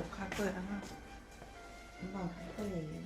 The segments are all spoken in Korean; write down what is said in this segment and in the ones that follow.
갈 거야. 금방 갈 거예요.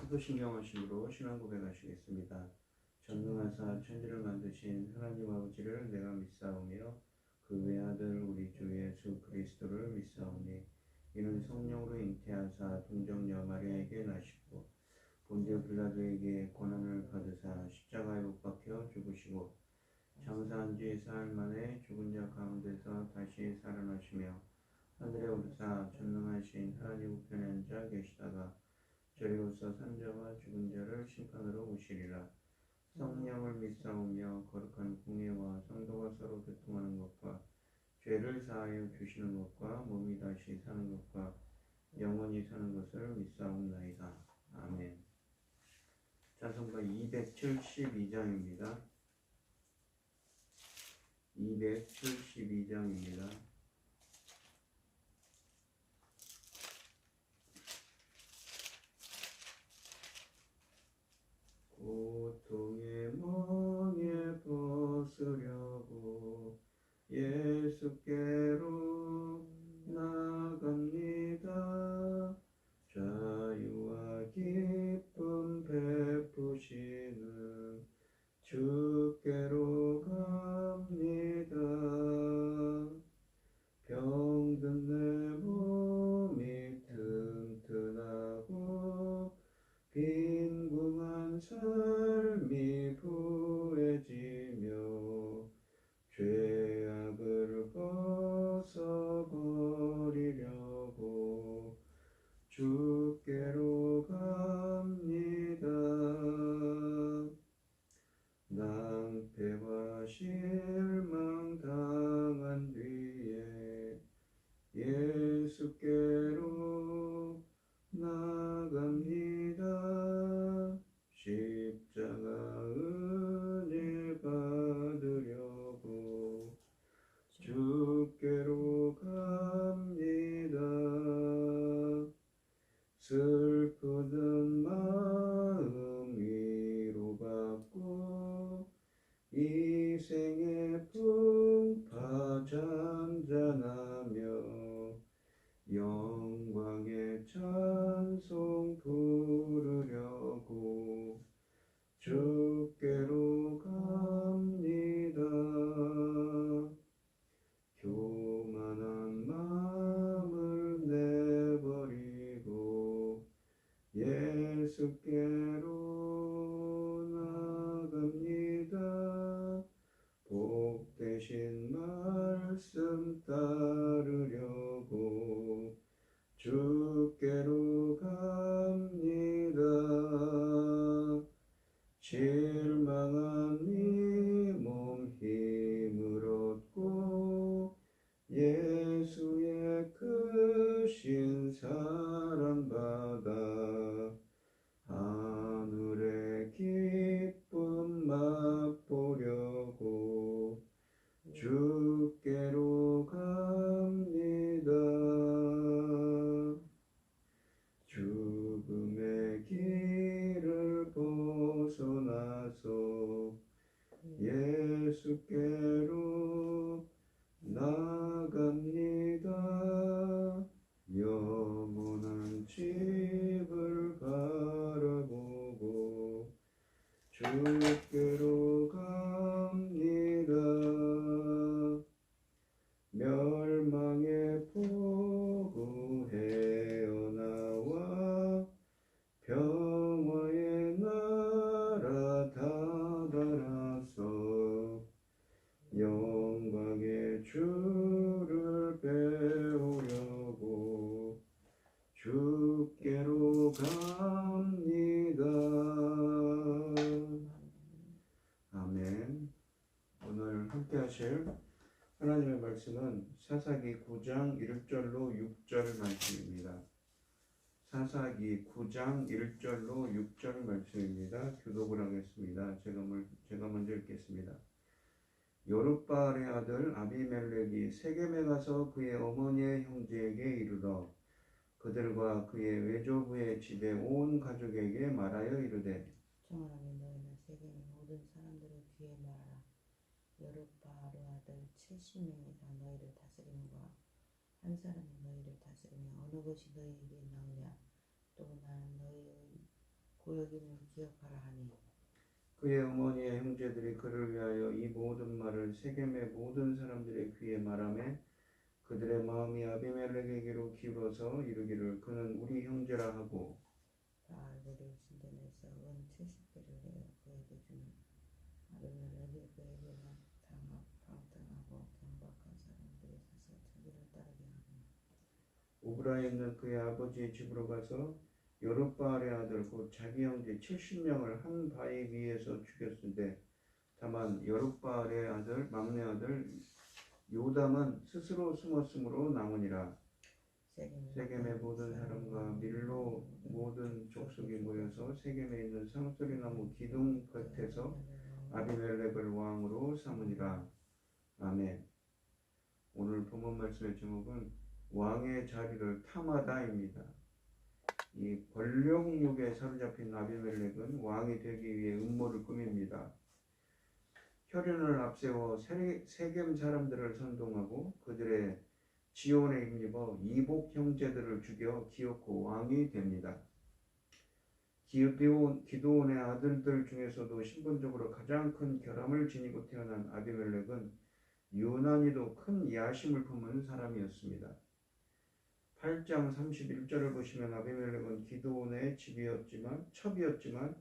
사도신경하심으로 신앙 고백하시겠습니다. 전능하사 천지를 만드신 하나님 아버지를 내가 믿사오며 그 외아들 우리 주 예수 그리스도를 믿사오니 이는 성령으로 잉태하사 동정녀 마리아에게 나시고 본디오 빌라도에게 고난을 받으사 십자가에 못 박혀 죽으시고 장사한 지 사흘 만에 죽은 자 가운데서 다시 살아나시며 하늘에 오르사 전능하신 하나님 우편에 앉아 계시다가 저리로서 산자와 죽은 자를 심판으로 오시리라. 성령을 믿사오며 거룩한 공예와 성도가 서로 교통하는 것과 죄를 사하여 주시는 것과 몸이 다시 사는 것과 영원히 사는 것을 믿사옵나이다. 아멘. 찬송가 272장입니다. 272장입니다. 고통의 멍에 벗으려고 예수께로 나갑니다. 자유와 기쁨 베푸시는 주께로 갑니다. 병든 내 몸이 튼튼하고 빈궁한 삶이 부해지며 죄악을 벗어버리려고 주께로 갑니다. 낭패와 실망 당한 뒤에 예수께로 나갑니다. 십자가 은혜 받으려고 주께로 갑니다. 슬프던 마음 위로받고 이 생의 풍파 잔잔하며 영광의 찬송 부르려고 주께로 갑니다. 교만한 마음을 내버리고 예수께로 나갑니다. 복되신 말씀 따르려고 주께로 갑니다. 실망한 이 몸 힘을 얻고 예수의 크신 사랑 받아 하늘의 기쁨 맛보려고 주께로 갑니다. 죽음의 길을 벗어나서 예수께로 나갑니다. 영원한 집을 바라보고 주께로 갑니다. 멸망의 포구 헤어나와 평화의 나라 다다라서 영광의 주를 배우려고 주께로 갑니다. 아멘. 오늘 함께 하실 하나님의 말씀은 사사기 9장 1절로 6절 말씀입니다. 사사기 9장 1절로 6절 말씀입니다. 교독을 하겠습니다. 제가 먼저 읽겠습니다. 여룻바알의 아들 아비멜렉이 세겜에 가서 그의 어머니의 형제에게 이르러 그들과 그의 외조부의 집에 온 가족에게 말하여 이르되 청하라며 너희는 세겜의 모든 사람들의 귀에 말하라. 여룻바알의 아들 70명이 다 너희를 다스림과 한 사람이 너희를 다스리며 어느 것이 너희에게 나으냐 또 나는 너희의 고역임을 기억하라 하니 그의 어머니의 형제들이 그를 위하여 이 모든 말을 세겜의 모든 사람들의 귀에 말하매 그들의 마음이 아비멜렉에게로 기울어서 이르기를 그는 우리 형제라 하고 바알베를 신전에서 은 70개를 내어 그에게 주니 아비멜렉이 그에게 방탕하고 경박한 사람들이 사서 자기를 따르게 하고 오브라에 있는 그의 아버지의 집으로 가서 여룹바알의 아들 곧 자기 형제 70명을 한 바위 위에서 죽였는데 다만 여룹바알의 아들 막내 아들 요담은 스스로 숨었으므로 남으니라. 세겜의 모든 사람과 밀로 모든 족속이 모여서 세겜에 있는 상소리나무 기둥 곁에서 아비멜렉을 왕으로 삼으니라. 아멘. 오늘 본문 말씀의 제목은 왕의 자리를 탐하다입니다. 이 권력욕에 사로잡힌 아비멜렉은 왕이 되기 위해 음모를 꾸밉니다. 혈연을 앞세워 세겜 사람들을 선동하고 그들의 지원에 힘입어 이복 형제들을 죽여 기어코 왕이 됩니다. 기드온의 아들들 중에서도 신분적으로 가장 큰 결함을 지니고 태어난 아비멜렉은 유난히도 큰 야심을 품은 사람이었습니다. 8장 31절을 보시면 아비멜렉은 기드온의 첩이었지만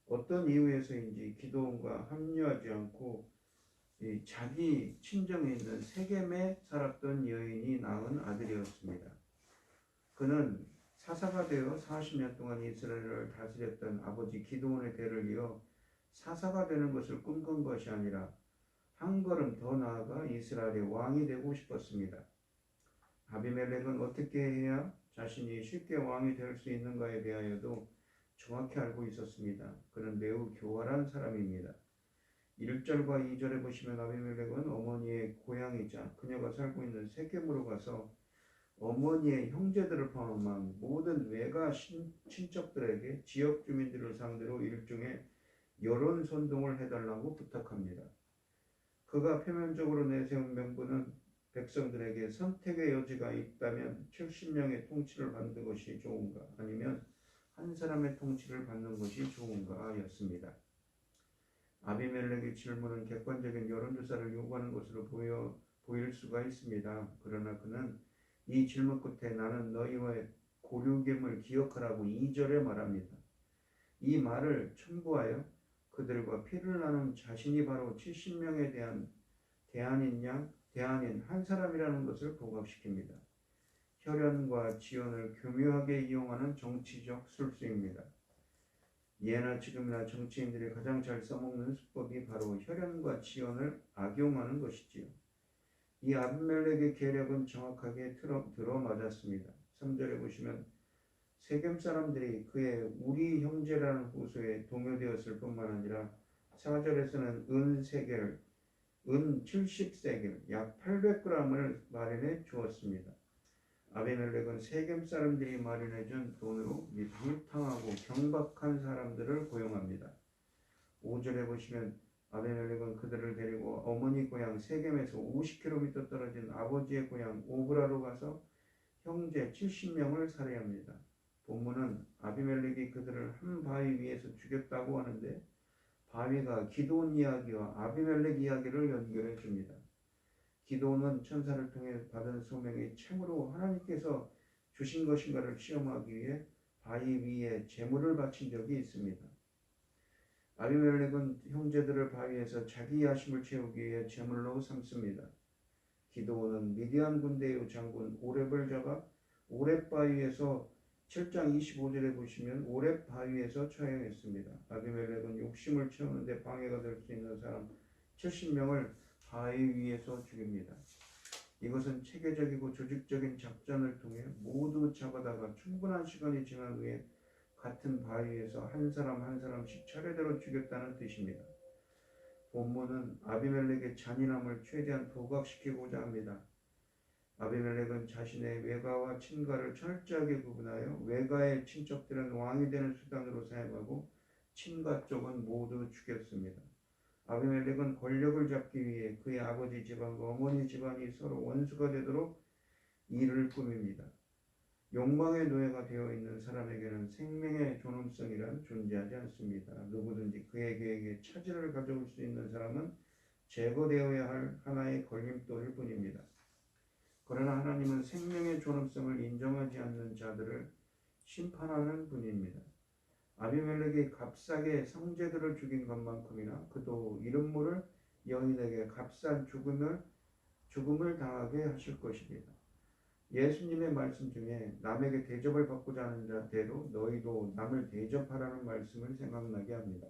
어떤 이유에서인지 기드온과 합류하지 않고 자기 친정에 있는 세겜에 살았던 여인이 낳은 아들이었습니다. 그는 사사가 되어 40년 동안 이스라엘을 다스렸던 아버지 기드온의 대를 이어 사사가 되는 것을 꿈꾼 것이 아니라 한 걸음 더 나아가 이스라엘의 왕이 되고 싶었습니다. 아비멜렉은 어떻게 해야 자신이 쉽게 왕이 될 수 있는가에 대하여도 정확히 알고 있었습니다. 그는 매우 교활한 사람입니다. 1절과 2절에 보시면 아비멜렉은 어머니의 고향이자 그녀가 살고 있는 세겜으로 가서 어머니의 형제들을 포함한 모든 외가 친척들에게 지역 주민들을 상대로 일종의 여론 선동을 해달라고 부탁합니다. 그가 표면적으로 내세운 명분은 백성들에게 선택의 여지가 있다면 70명의 통치를 받는 것이 좋은가 아니면 한 사람의 통치를 받는 것이 좋은가 였습니다. 아비멜렉의 질문은 객관적인 여론조사를 요구하는 것으로 보일 수가 있습니다. 그러나 그는 이 질문 끝에 나는 너희와의 고류겜을 기억하라고 2절에 말합니다. 이 말을 첨부하여 그들과 피를 나눈 자신이 바로 70명에 대한 대안인 한 사람이라는 것을 부각시킵니다. 혈연과 지연을 교묘하게 이용하는 정치적 술수입니다. 예나 지금이나 정치인들이 가장 잘 써먹는 수법이 바로 혈연과 지연을 악용하는 것이지요. 이 아비멜렉의 계략은 정확하게 들어맞았습니다. 3절에 보시면 세겜 사람들이 그의 우리 형제라는 호소에 동요되었을 뿐만 아니라 4절에서는 은 70세겔, 약 800g을 마련해 주었습니다. 아비멜렉은 세겜 사람들이 마련해준 돈으로 이 방탕하고 경박한 사람들을 고용합니다. 5절에 보시면 아비멜렉은 그들을 데리고 어머니 고향 세겜에서 50km 떨어진 아버지의 고향 오브라로 가서 형제 70명을 살해합니다. 본문은 아비멜렉이 그들을 한 바위 위에서 죽였다고 하는데 바위가 기드온 이야기와 아비멜렉 이야기를 연결해 줍니다. 기드온은 천사를 통해 받은 소명이 참으로 하나님께서 주신 것인가를 시험하기 위해 바위 위에 제물을 바친 적이 있습니다. 아비멜렉은 형제들을 바위에서 자기 야심을 채우기 위해 제물로 삼습니다. 기드온은 미디안 군대의 장군 오렙을 잡아 오렙 바위에서 7장 25절에 보시면 오렙 바위에서 처형했습니다. 아비멜렉은 욕심을 채우는데 방해가 될 수 있는 사람 70명을 바위 위에서 죽입니다. 이것은 체계적이고 조직적인 작전을 통해 모두 잡아다가 충분한 시간이 지난 후에 같은 바위에서 한 사람 한 사람씩 차례대로 죽였다는 뜻입니다. 본문은 아비멜렉의 잔인함을 최대한 부각시키고자 합니다. 아비멜렉은 자신의 외가와 친가를 철저하게 구분하여 외가의 친척들은 왕이 되는 수단으로 사용하고 친가 쪽은 모두 죽였습니다. 아비멜렉은 권력을 잡기 위해 그의 아버지 집안과 어머니 집안이 서로 원수가 되도록 일을 꾸밉니다. 욕망의 노예가 되어 있는 사람에게는 생명의 존엄성이란 존재하지 않습니다. 누구든지 그의 계획에 차질을 가져올 수 있는 사람은 제거되어야 할 하나의 걸림돌일 뿐입니다. 그러나 하나님은 생명의 존엄성을 인정하지 않는 자들을 심판하는 분입니다. 아비멜렉이 값싸게 형제들을 죽인 것만큼이나 그도 이름 모를 여인에게 값싼 죽음을 당하게 하실 것입니다. 예수님의 말씀 중에 남에게 대접을 받고자 하는 자대로 너희도 남을 대접하라는 말씀을 생각나게 합니다.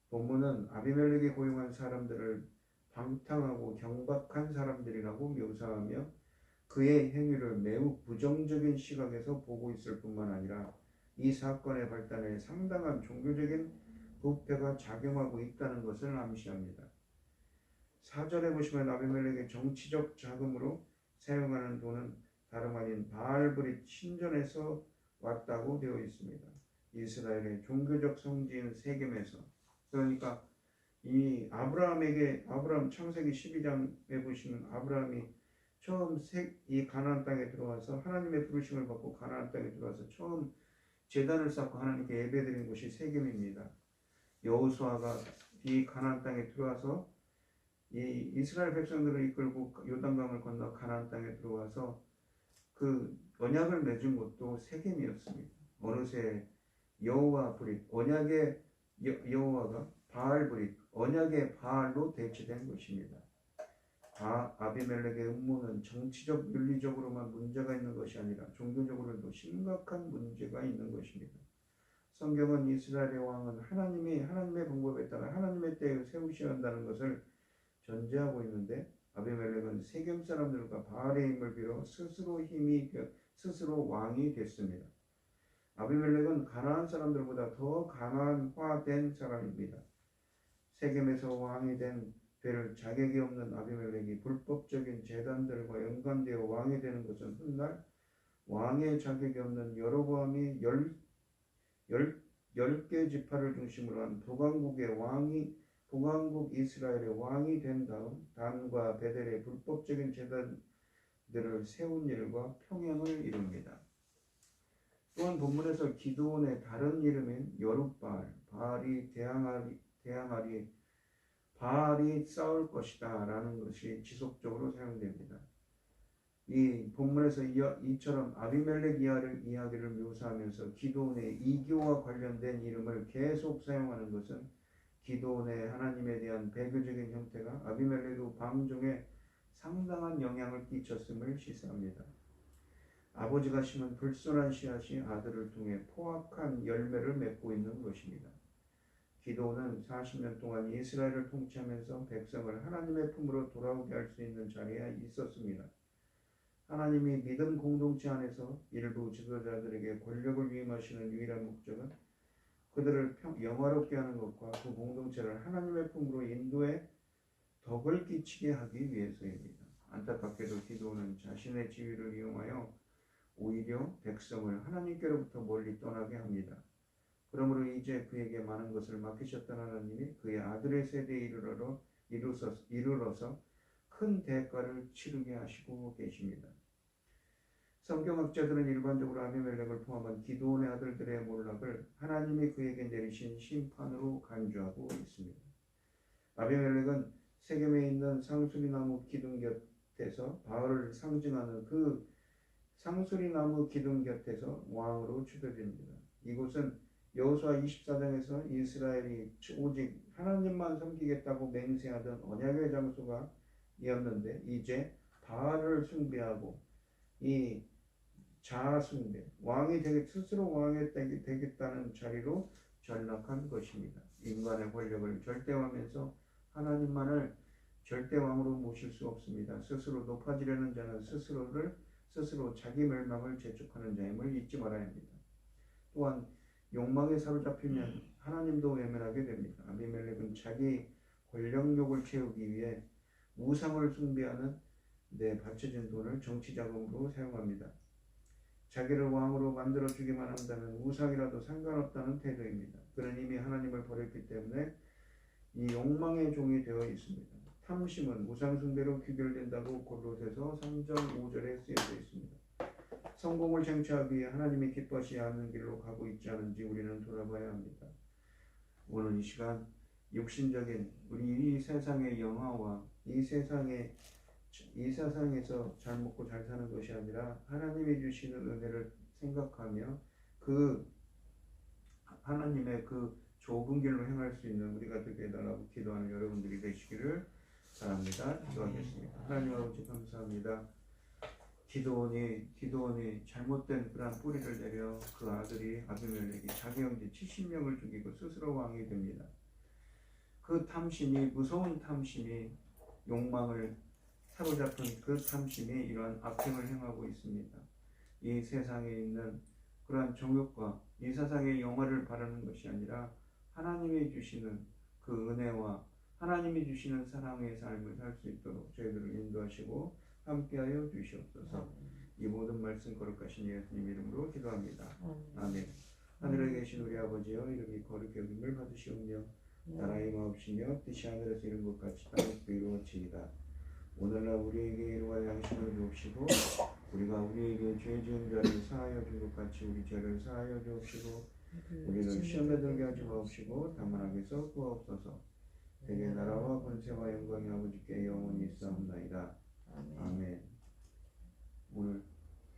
본문은 아비멜렉이 고용한 사람들을 방탕하고 경박한 사람들이라고 묘사하며 그의 행위를 매우 부정적인 시각에서 보고 있을 뿐만 아니라 이 사건의 발단에 상당한 종교적인 부패가 작용하고 있다는 것을 암시합니다. 4절에 보시면 아비멜렉의 정치적 자금으로 사용하는 돈은 다름 아닌 바알브릿 신전에서 왔다고 되어 있습니다. 이스라엘의 종교적 성지인 세겜에서. 그러니까 이 아브라함 창세기 12장에 보시면 아브라함이 처음 이 가나안 땅에 들어와서 하나님의 부르심을 받고 가나안 땅에 들어와서 처음 제단을 쌓고 하나님께 예배드린 곳이 세겜입니다. 여호수아가 이 가나안 땅에 들어와서 이 이스라엘 백성들을 이끌고 요단강을 건너 가나안 땅에 들어와서 그 언약을 맺은 곳도 세겜이었습니다. 어느새 여호와 브릿, 언약의 여호와가 바알 브릿, 언약의 바알로 대체된 것입니다. 아비멜렉의 음모는 정치적 윤리적으로만 문제가 있는 것이 아니라 종교적으로도 심각한 문제가 있는 것입니다. 성경은 이스라엘의 왕은 하나님의 방법에 따라 하나님의 때에 세우셔야 한다는 것을 전제하고 있는데 아비멜렉은 세겜 사람들과 바알의 힘을 빌어 스스로 왕이 됐습니다. 아비멜렉은 가나안 사람들보다 더 가나안화된 사람입니다. 세겜에서 왕이 될 자격이 없는 아비멜렉이 불법적인 제단들과 연관되어 왕이 되는 것은 훗날 왕의 자격이 없는 여로보암이 10개 지파를 중심으로 한 북왕국 이스라엘의 왕이 된 다음 단과 베델의 불법적인 제단들을 세운 일과 평행을 이룹니다. 또한 본문에서 기드온의 다른 이름인 여룻바알, 바알이 싸울 것이다 라는 것이 지속적으로 사용됩니다. 이 본문에서 이처럼 아비멜렉 이야기를 묘사하면서 기드온의 이교와 관련된 이름을 계속 사용하는 것은 기드온의 하나님에 대한 배교적인 형태가 아비멜렉의 방종에 상당한 영향을 끼쳤음을 시사합니다. 아버지가 심은 불순한 씨앗이 아들을 통해 포악한 열매를 맺고 있는 것입니다. 기드온은 40년 동안 이스라엘을 통치하면서 백성을 하나님의 품으로 돌아오게 할 수 있는 자리에 있었습니다. 하나님이 믿음 공동체 안에서 일부 지도자들에게 권력을 위임하시는 유일한 목적은 그들을 영화롭게 하는 것과 그 공동체를 하나님의 품으로 인도해 덕을 끼치게 하기 위해서입니다. 안타깝게도 기드온은 자신의 지위를 이용하여 오히려 백성을 하나님께로부터 멀리 떠나게 합니다. 그러므로 이제 그에게 많은 것을 맡기셨던 하나님이 그의 아들의 세대에 이르러서 큰 대가를 치르게 하시고 계십니다. 성경학자들은 일반적으로 아비멜렉을 포함한 기드온의 아들들의 몰락을 하나님이 그에게 내리신 심판으로 간주하고 있습니다. 아비멜렉은 세겜에 있는 상수리나무 기둥 곁에서 바알을 상징하는 그 상수리나무 기둥 곁에서 왕으로 추대됩니다. 이곳은 여호수아 24장에서 이스라엘이 오직 하나님만 섬기겠다고 맹세하던 언약의 장소가 이었는데 이제 바알을 숭배하고 이 자아숭배, 스스로 왕이 되겠다는 자리로 전락한 것입니다. 인간의 권력을 절대화하면서 하나님만을 절대왕으로 모실 수 없습니다. 스스로 높아지려는 자는 스스로 자기 멸망을 재촉하는 자임을 잊지 말아야 합니다. 또한 욕망에 사로잡히면 하나님도 외면하게 됩니다. 아비멜렉은 자기 권력욕을 채우기 위해 우상을 숭배하는 데 바쳐진 돈을 정치자금으로 사용합니다. 자기를 왕으로 만들어주기만 한다면 우상이라도 상관없다는 태도입니다. 그는 이미 하나님을 버렸기 때문에 이 욕망의 종이 되어 있습니다. 탐심은 우상 숭배로 귀결된다고 골로새서 3장 5절에 쓰여져 있습니다. 성공을 쟁취하기 위해 하나님이 기뻐하지 않는 길로 가고 있지 않은지 우리는 돌아봐야 합니다. 오늘 이 시간 육신적인 우리 이 세상의 영화와 이 세상에서 잘 먹고 잘 사는 것이 아니라 하나님이 주시는 은혜를 생각하며 그 하나님의 그 좁은 길로 행할 수 있는 우리가 되게 해달라고 기도하는 여러분들이 되시기를 바랍니다. 기도하겠습니다. 하나님 아버지 감사합니다. 기드온이 잘못된 그러한 뿌리를 내려 그 아들이 아비멜렉이 자기 형제 70명을 죽이고 스스로 왕이 됩니다. 그 탐심이 무서운 탐심이 욕망을 사로잡은 그 탐심이 이러한 악행을 행하고 있습니다. 이 세상에 있는 그러한 정욕과 이 세상의 영화를 바라는 것이 아니라 하나님이 주시는 그 은혜와 하나님이 주시는 사랑의 삶을 살 수 있도록 저희들을 인도하시고 함께하여 주시옵소서. 이 모든 말씀 거룩하신 예수님 이름으로 기도합니다. 아멘. 하늘에 계신 우리 아버지여 이름이 거룩히 여김을 받으시오며 나라의 마옵시며 뜻이 하늘에서 이룬 것 같이 땅에서 이루어지이다. 오늘날 우리에게 이루와 양식을 주옵시고 우리가 우리에게 죄 지은 자를 사하여 준 것 같이 우리 죄를 사하여 주옵시고 우리를 시험에 들게 하지 마옵시고 다만 악에서 구하옵소서. 대개 나라와 권세와 영광이 아버지께 영원히 있사옵나이다. 아멘. 오늘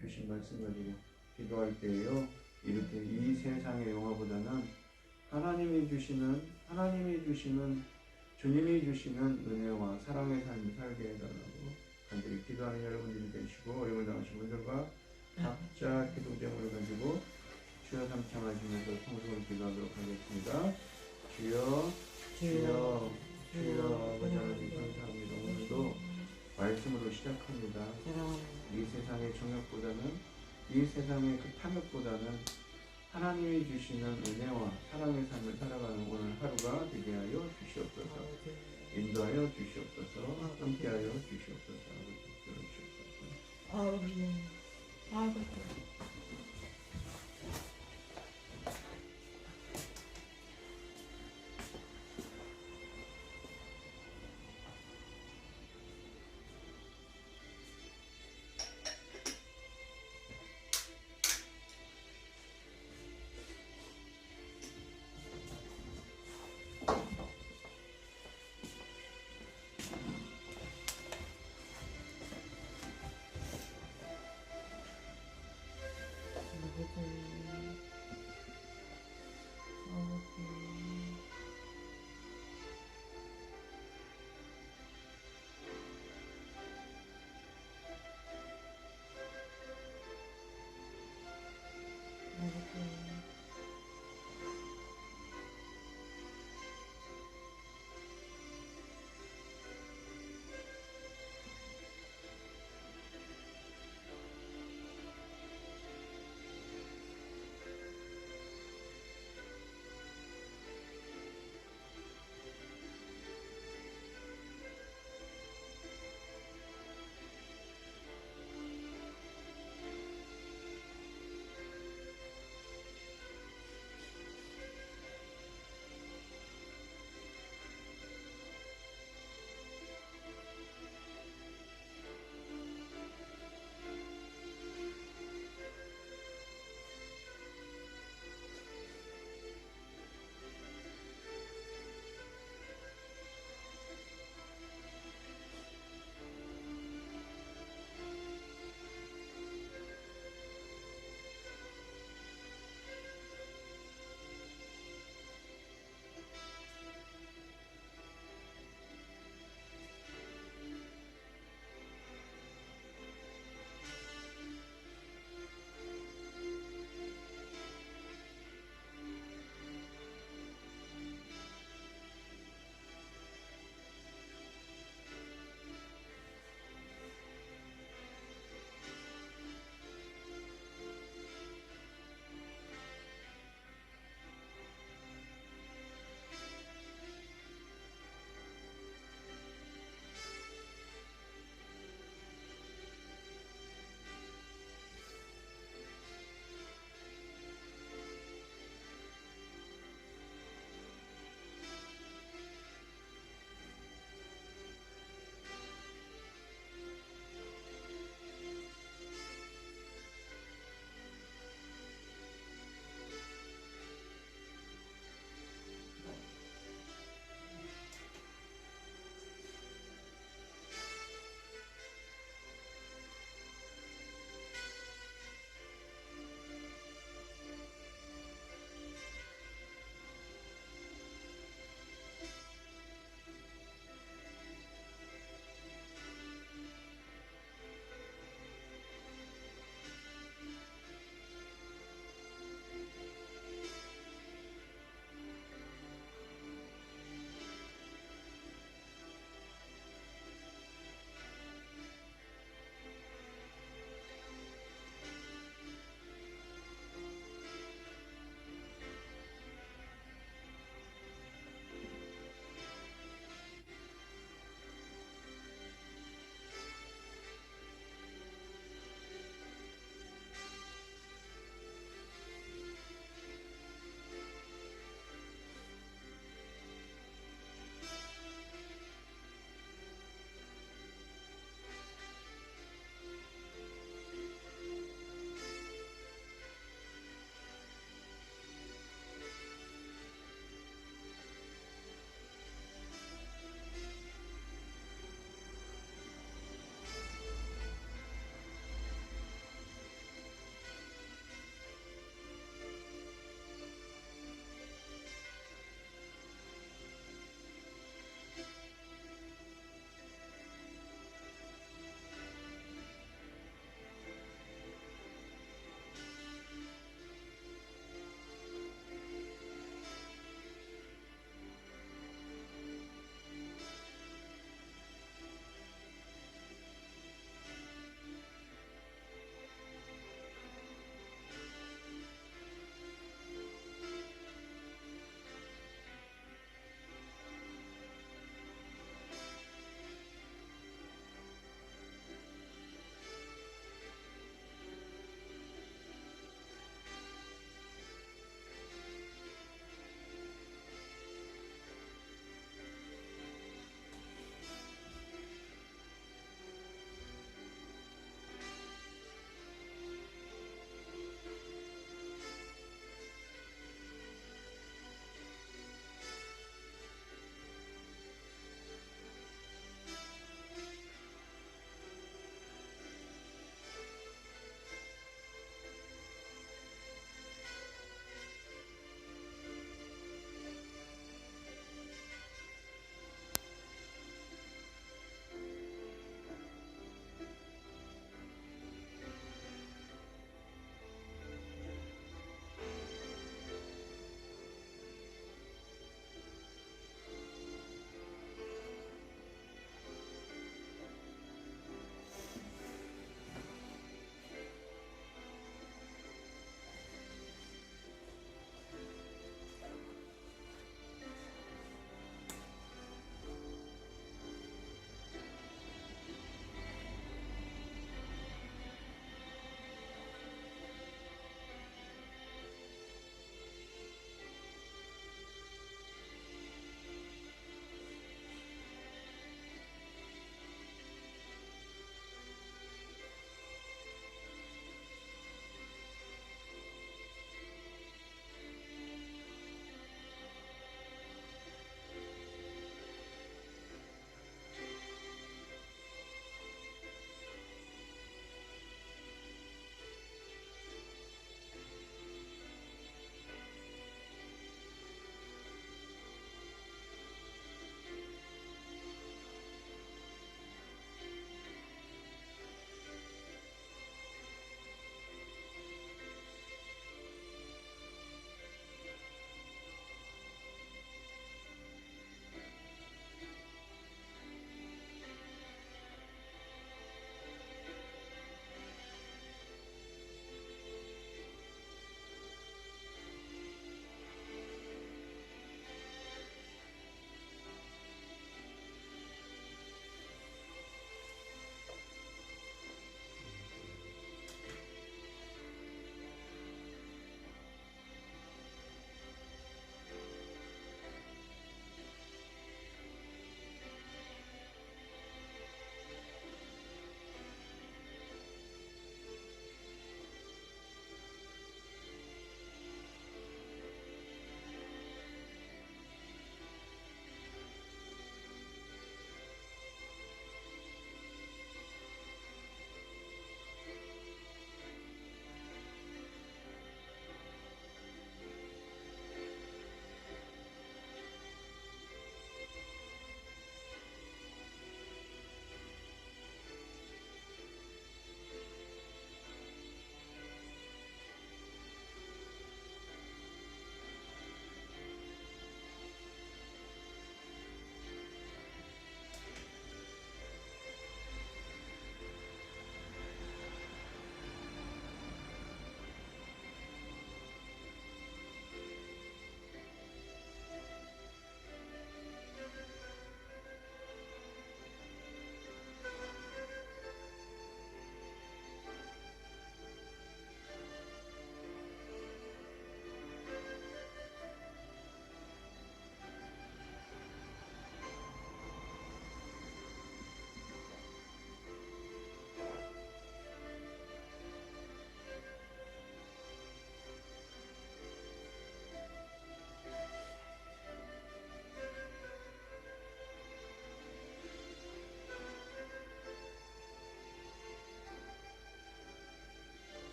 주신 말씀 가지고 기도할 때에요 이렇게 이 세상의 영화보다는 하나님이 주시는 주님이 주시는 은혜와 사랑의 삶을 살게 해달라고 간절히 기도하는 여러분들이 되시고 어려움을 당하신 분들과 각자 기도 제목을 가지고 주여 삼창하시면서 성성을 기도하도록 하겠습니다. 주여 아버지 하나님 감사합니다. 오늘도 말씀으로 시작합니다. 이 세상의 정욕보다는 이 세상의 그 탐욕보다는 하나님이 주시는 은혜와 사랑의 삶을 살아가는 오늘 하루가 되게 하여 주시옵소서. 인도하여 주시옵소서. 함께하여 주시옵소서. 아버지.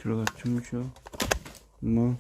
들어가 주무셔. 엄마.